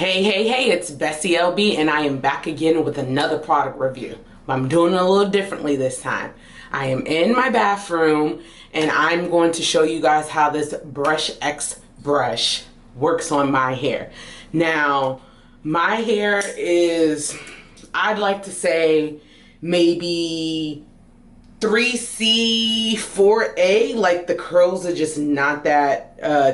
Hey, it's BessieLB and I am back again with another product review. I'm doing it a little differently this time. I am in my bathroom and I'm going to show you guys how this BrushX brush works on my hair. Now, my hair is, I'd like to say, maybe 3C, 4A, like the curls are just not that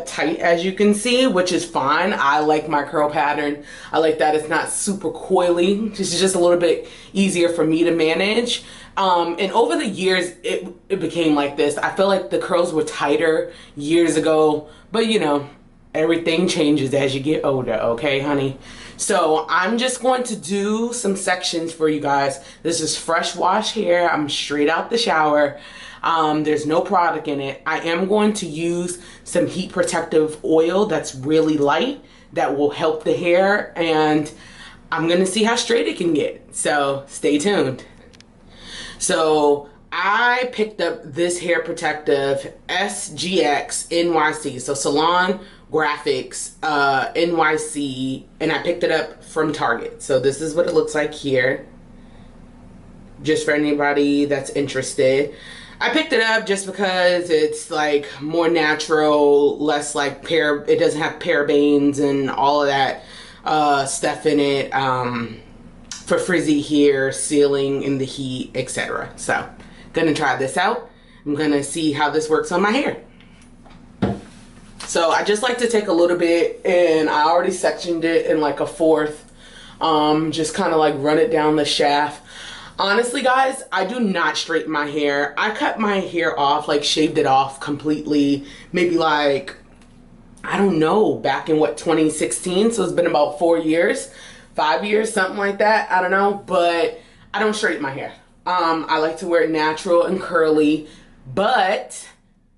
tight, as you can see, which is fine. I like my curl pattern. I like that it's not super coily. It's just a little bit easier for me to manage. And over the years, it became like this. I feel like the curls were tighter years ago, but you know, everything changes as you get older, okay, honey? So I'm just going to do some sections for you guys. This is fresh wash hair. I'm straight out the shower. There's no product in it. I am going to use some heat protective oil that's really light that will help the hair, and I'm gonna see how straight it can get. So stay tuned. So I picked up this hair protective SGX NYC, so Salon Graphics NYC, and I picked it up from Target. So this is what it looks like here, just for anybody that's interested. I picked it up just because it's like more natural, less like it doesn't have parabens and all of that stuff in it for frizzy hair, sealing in the heat, etc. So gonna try this out. I'm gonna see how this works on my hair. So I just like to take a little bit, and I already sectioned it in like a fourth, just kind of like run it down the shaft. Honestly guys, I do not straighten my hair. I cut my hair off, like shaved it off completely, maybe like, I don't know, back in what, 2016? So it's been about 4 years, 5 years, something like that, I don't know, but I don't straighten my hair. I like to wear it natural and curly, but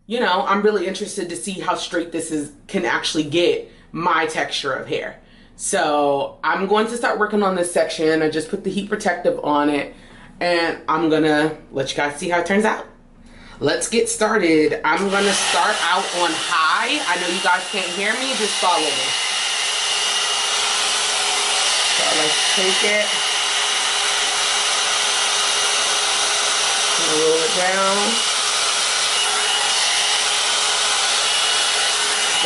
you know, I'm really interested to see how straight this can actually get my texture of hair. So I'm going to start working on this section. I just put the heat protective on it, and I'm gonna let you guys see how it turns out. Let's get started. I'm gonna start out on high. I know you guys can't hear me, just follow me. So let's take it, roll it down.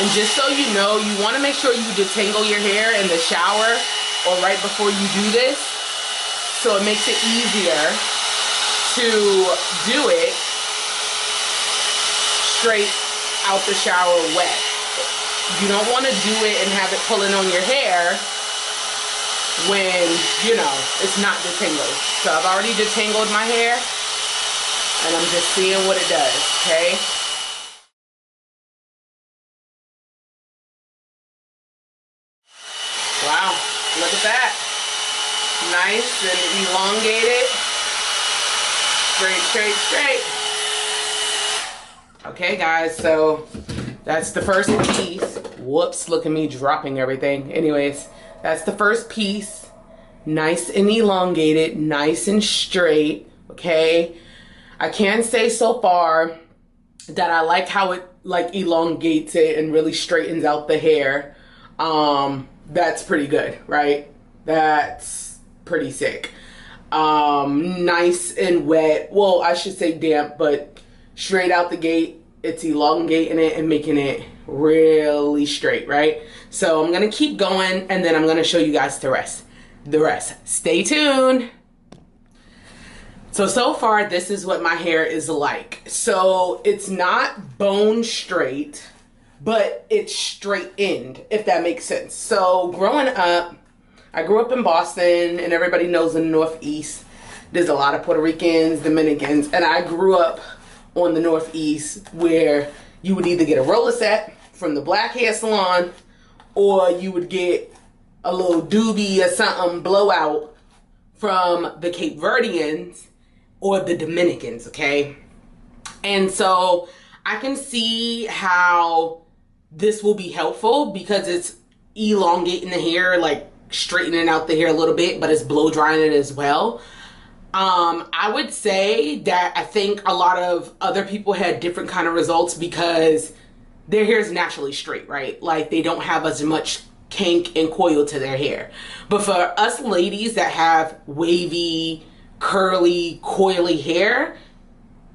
And just so you know, you want to make sure you detangle your hair in the shower or right before you do this, so it makes it easier to do it straight out the shower wet. You don't want to do it and have it pulling on your hair when, you know, it's not detangled. So I've already detangled my hair, and I'm just seeing what it does, okay? Wow, look at that. Nice and elongated. Straight. Okay guys, so that's the first piece. Whoops, look at me dropping everything. Anyways, that's the first piece. Nice and elongated, nice and straight, okay? I can say so far that I like how it like elongates it and really straightens out the hair. That's pretty good, right? That's pretty sick. Nice and wet. Well, I should say damp, but straight out the gate, it's elongating it and making it really straight, right? So I'm gonna keep going, and then I'm gonna show you guys the rest. Stay tuned. So far, this is what my hair is like. So it's not bone straight, but it's straightened, if that makes sense. So growing up, I grew up in Boston, and everybody knows in the Northeast, there's a lot of Puerto Ricans, Dominicans, and I grew up on the Northeast where you would either get a roller set from the black hair salon, or you would get a little doobie or something blowout from the Cape Verdeans or the Dominicans, okay? And so I can see how this will be helpful because it's elongating the hair, like straightening out the hair a little bit, but it's blow drying it as well. I would say that I think a lot of other people had different kind of results because their hair is naturally straight, right? Like they don't have as much kink and coil to their hair. But for us ladies that have wavy, curly, coily hair,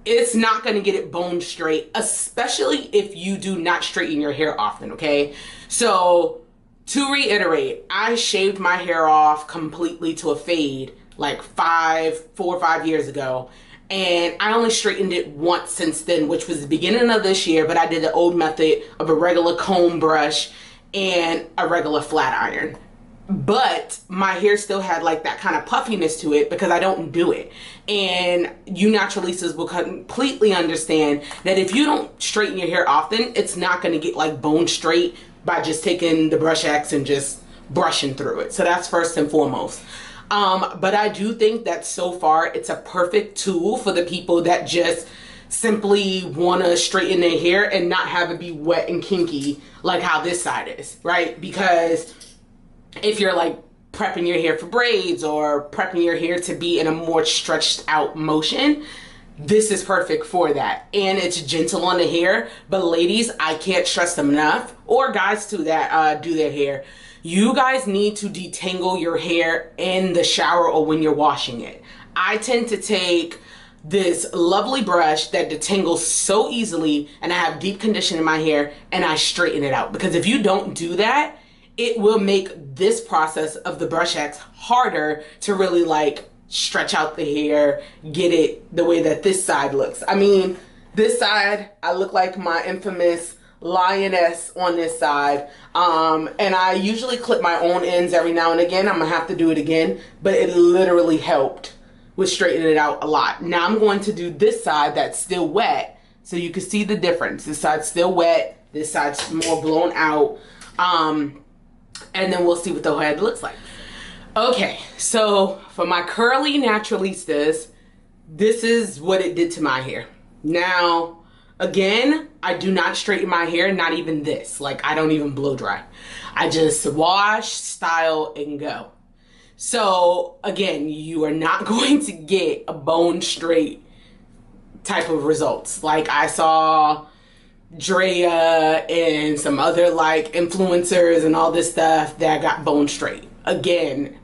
it's not going to get it bone straight, especially if you do not straighten your hair often, okay? So to reiterate, I shaved my hair off completely to a fade like 4 or 5 years ago. And I only straightened it once since then, which was the beginning of this year, but I did the old method of a regular comb brush and a regular flat iron. But my hair still had like that kind of puffiness to it because I don't do it. And you naturalistas will completely understand that if you don't straighten your hair often, it's not going to get like bone straight by just taking the BrushX and just brushing through it. So that's first and foremost. But I do think that so far it's a perfect tool for the people that just simply want to straighten their hair and not have it be wet and kinky like how this side is, right? Because if you're like prepping your hair for braids or prepping your hair to be in a more stretched out motion, this is perfect for that. And it's gentle on the hair. But ladies, I can't stress them enough, or guys too that do their hair, you guys need to detangle your hair in the shower or when you're washing it. I tend to take this lovely brush that detangles so easily, and I have deep condition in my hair, and I straighten it out. Because if you don't do that, it will make this process of the BrushX harder to really like stretch out the hair, get it the way that this side looks. I mean, this side, I look like my infamous lioness on this side. And I usually clip my own ends every now and again. I'm gonna have to do it again, but it literally helped with straightening it out a lot. Now I'm going to do this side that's still wet so you can see the difference. This side's still wet, this side's more blown out. And then we'll see what the head looks like. Okay, so for my curly naturalistas, this is what it did to my hair. Now, again, I do not straighten my hair, not even this. Like, I don't even blow dry. I just wash, style, and go. So, again, you are not going to get a bone straight type of results. Like I saw Drea and some other like influencers and all this stuff that got bone straight. Again,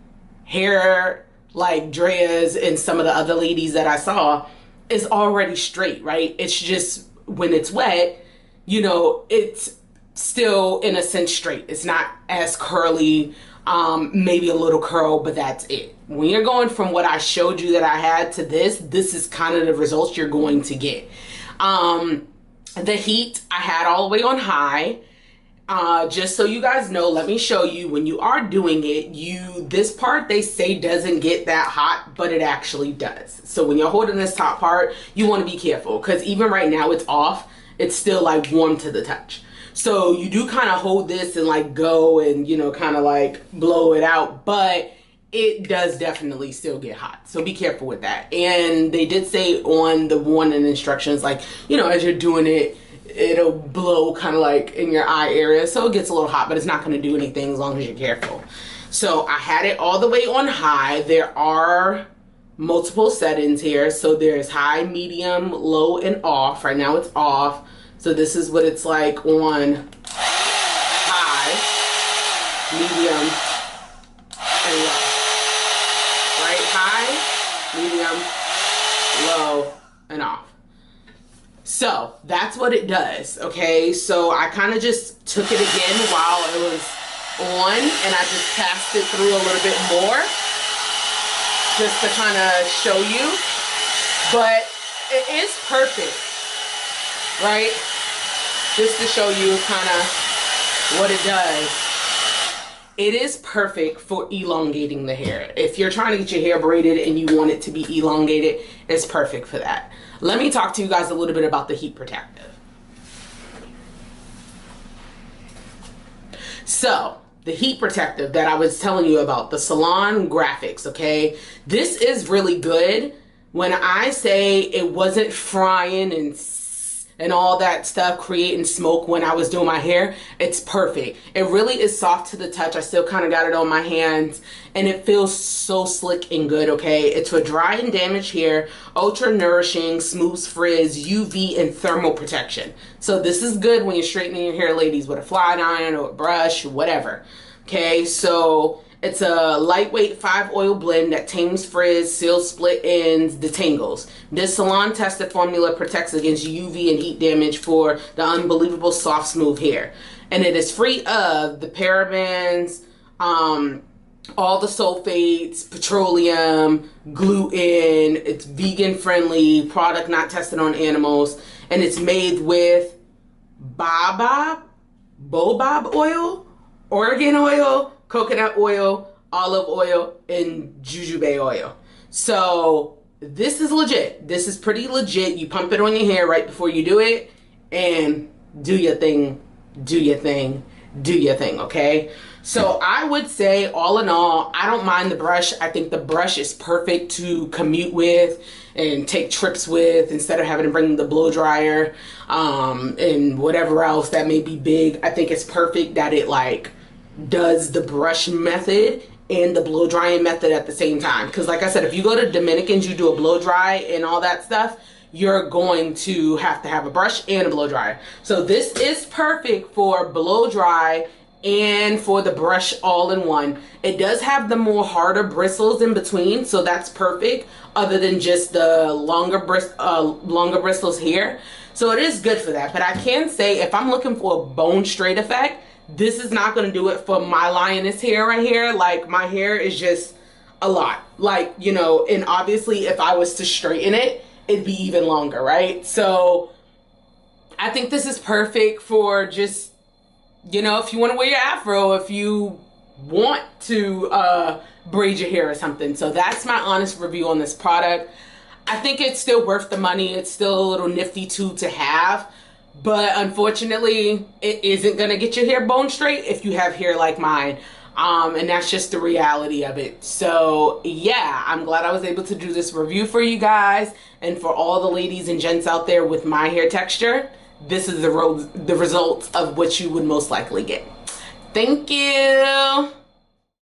hair like Drea's and some of the other ladies that I saw is already straight, right? It's just when it's wet, you know, it's still in a sense straight. It's not as curly, maybe a little curl, but that's it. When you're going from what I showed you that I had to this is kind of the results you're going to get. The heat I had all the way on high. Just so you guys know, let me show you when you are doing it, this part they say doesn't get that hot, but it actually does. So when you're holding this top part, you want to be careful because even right now it's off, it's still like warm to the touch. So you do kind of hold this and like go and, you know, kind of like blow it out, but it does definitely still get hot. So be careful with that. And they did say on the warning instructions, like, you know, as you're doing it, it'll blow kind of like in your eye area. So it gets a little hot, but it's not going to do anything as long as you're careful. So I had it all the way on high. There are multiple settings here. So there's high, medium, low, and off. Right now it's off. So this is what it's like on high, medium, and low. Right? High, medium, low, and off. So that's what it does, okay? So I kind of just took it again while it was on, and I just passed it through a little bit more just to kind of show you. But it is perfect, right? Just to show you kind of what it does. It is perfect for elongating the hair. If you're trying to get your hair braided and you want it to be elongated, it's perfect for that. Let me talk to you guys a little bit about the heat protective. So, the heat protective that I was telling you about, the Salon Graphics, okay? This is really good. When I say it wasn't frying and all that stuff, creating smoke when I was doing my hair, it's perfect. It really is soft to the touch. I still kind of got it on my hands, and it feels so slick and good, okay? It's for dry and damaged hair, ultra nourishing, smooth frizz, UV, and thermal protection. So this is good when you're straightening your hair, ladies, with a flat iron or a brush, whatever. Okay, so it's a lightweight 5 oil blend that tames frizz, seals split ends, detangles. This salon tested formula protects against UV and heat damage for the unbelievable soft, smooth hair. And it is free of the parabens, all the sulfates, petroleum, gluten. It's vegan friendly, product not tested on animals, and it's made with boabab oil, oregon oil, coconut oil, olive oil, and jujube oil. So this is legit. This is pretty legit. You pump it on your hair right before you do it, and do your thing, do your thing, do your thing, okay? So I would say, all in all, I don't mind the brush. I think the brush is perfect to commute with and take trips with instead of having to bring the blow dryer and whatever else that may be big. I think it's perfect that it like does the brush method and the blow drying method at the same time. Because like I said, if you go to Dominicans, you do a blow dry and all that stuff, you're going to have a brush and a blow dryer. So this is perfect for blow dry and for the brush all in one. It does have the more harder bristles in between, so that's perfect, other than just the longer bristles here. So it is good for that. But I can say, if I'm looking for a bone straight effect, this is not going to do it for my lioness hair right here. Like, my hair is just a lot. Like, you know, and obviously if I was to straighten it, it'd be even longer, right? So I think this is perfect for just, you know, if you want to wear your afro, if you want to braid your hair or something. So that's my honest review on this product. I think it's still worth the money. It's still a little nifty tool to have. But unfortunately, it isn't going to get your hair bone straight if you have hair like mine. And that's just the reality of it. So yeah, I'm glad I was able to do this review for you guys. And for all the ladies and gents out there with my hair texture, this is the results of what you would most likely get. Thank you.